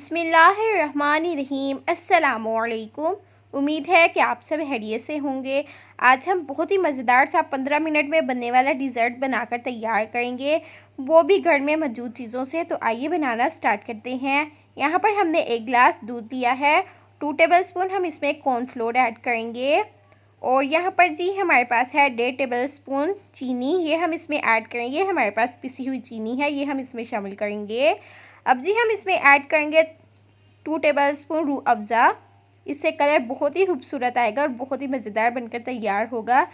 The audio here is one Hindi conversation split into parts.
बिस्मिल्लाहिर्रहमानिर्रहीम। अस्सलामुअलैकुम। उम्मीद है कि आप सब खैरियत से होंगे। आज हम बहुत ही मज़ेदार सा 15 मिनट में बनने वाला डिज़र्ट बनाकर तैयार करेंगे, वो भी घर में मौजूद चीज़ों से। तो आइए बनाना स्टार्ट करते हैं। यहाँ पर हमने 1 गिलास दूध लिया है। 2 टेबलस्पून हम इसमें कॉर्नफ्लोर ऐड करेंगे। और यहाँ पर जी हमारे पास है 1.5 टेबलस्पून चीनी, ये हम इसमें ऐड करेंगे। हमारे पास पिसी हुई चीनी है, ये हम इसमें शामिल करेंगे। अब जी हम इसमें ऐड करेंगे 2 टेबलस्पून रूह अफ़ज़ा। इससे कलर बहुत ही खूबसूरत आएगा और बहुत ही मज़ेदार बनकर तैयार होगा।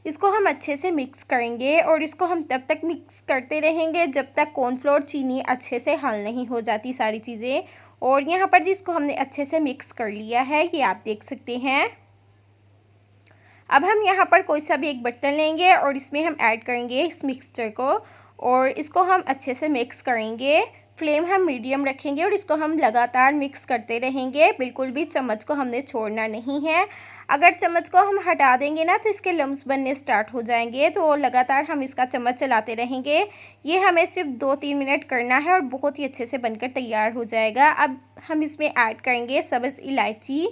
इसको हम अच्छे से मिक्स करेंगे और इसको हम तब तक मिक्स करते रहेंगे जब तक कॉर्नफ्लोर चीनी अच्छे से हल नहीं हो जाती सारी चीज़ें। और यहाँ पर जी इसको हमने अच्छे से मिक्स कर लिया है, ये आप देख सकते हैं। अब हम यहाँ पर कोई सा भी एक बर्तन लेंगे और इसमें हम ऐड करेंगे इस मिक्सचर को और इसको हम अच्छे से मिक्स करेंगे। फ्लेम हम मीडियम रखेंगे और इसको हम लगातार मिक्स करते रहेंगे। बिल्कुल भी चम्मच को हमने छोड़ना नहीं है। अगर चम्मच को हम हटा देंगे ना तो इसके लम्स बनने स्टार्ट हो जाएंगे, तो लगातार हम इसका चम्मच चलाते रहेंगे। ये हमें सिर्फ 2-3 मिनट करना है और बहुत ही अच्छे से बनकर तैयार हो जाएगा। अब हम इसमें ऐड करेंगे सब्ज़ इलायची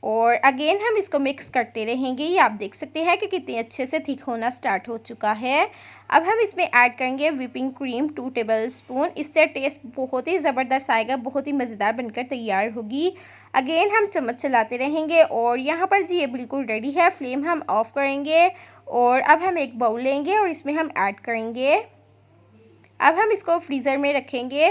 और अगेन हम इसको मिक्स करते रहेंगे। ये आप देख सकते हैं कि कितने अच्छे से थिक होना स्टार्ट हो चुका है। अब हम इसमें ऐड करेंगे व्हिपिंग क्रीम 2 टेबलस्पून। इससे टेस्ट बहुत ही ज़बरदस्त आएगा, बहुत ही मज़ेदार बनकर तैयार होगी। अगेन हम चम्मच चलाते रहेंगे और यहाँ पर जी ये बिल्कुल रेडी है। फ्लेम हम ऑफ़ करेंगे और अब हम एक बाउल लेंगे और इसमें हम ऐड करेंगे। अब हम इसको फ्रीज़र में रखेंगे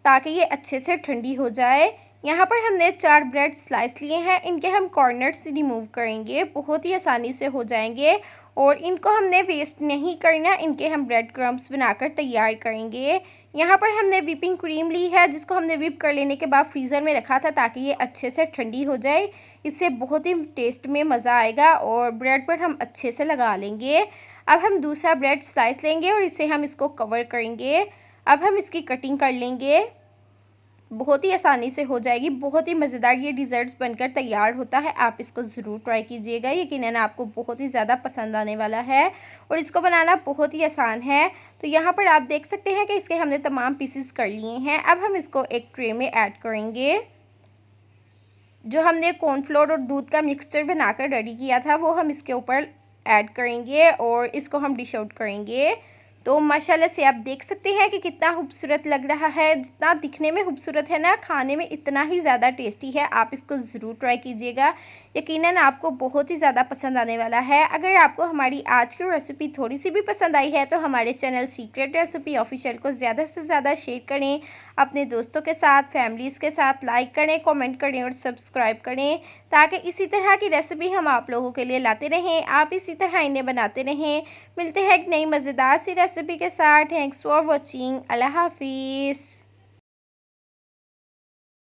ताकि ये अच्छे से ठंडी हो जाए। यहाँ पर हमने 4 ब्रेड स्लाइस लिए हैं, इनके हम कॉर्नर्स रिमूव करेंगे, बहुत ही आसानी से हो जाएंगे। और इनको हमने वेस्ट नहीं करना, इनके हम ब्रेड क्रम्स बनाकर तैयार करेंगे। यहाँ पर हमने व्हिपिंग क्रीम ली है जिसको हमने व्हिप कर लेने के बाद फ्रीज़र में रखा था ताकि ये अच्छे से ठंडी हो जाए। इससे बहुत ही टेस्ट में मज़ा आएगा और ब्रेड पर हम अच्छे से लगा लेंगे। अब हम दूसरा ब्रेड स्लाइस लेंगे और इससे हम इसको कवर करेंगे। अब हम इसकी कटिंग कर लेंगे, बहुत ही आसानी से हो जाएगी। बहुत ही मज़ेदार ये डिज़र्ट्स बनकर तैयार होता है। आप इसको ज़रूर ट्राई कीजिएगा, यकीनन आपको बहुत ही ज़्यादा पसंद आने वाला है और इसको बनाना बहुत ही आसान है। तो यहाँ पर आप देख सकते हैं कि इसके हमने तमाम पीसेस कर लिए हैं। अब हम इसको एक ट्रे में ऐड करेंगे। जो हमने कॉर्नफ्लोर और दूध का मिक्सचर बनाकर रेडी किया था वो हम इसके ऊपर ऐड करेंगे और इसको हम डिश आउट करेंगे। तो माशाल्लाह से आप देख सकते हैं कि कितना खूबसूरत लग रहा है। जितना दिखने में खूबसूरत है ना, खाने में इतना ही ज़्यादा टेस्टी है। आप इसको ज़रूर ट्राई कीजिएगा, यकीनन आपको बहुत ही ज़्यादा पसंद आने वाला है। अगर आपको हमारी आज की रेसिपी थोड़ी सी भी पसंद आई है तो हमारे चैनल सीक्रेट रेसिपी ऑफिशियल को ज़्यादा से ज़्यादा शेयर करें, अपने दोस्तों के साथ, फैमिलीज़ के साथ लाइक करें, कमेंट करें और सब्सक्राइब करें ताकि इसी तरह की रेसिपी हम आप लोगों के लिए लाते रहें, आप इसी तरह इन्हें बनाते रहें। मिलते हैं एक नई मज़ेदार सी रेसिपी के साथ। Thanks for watching. अल्लाह हाफिज़।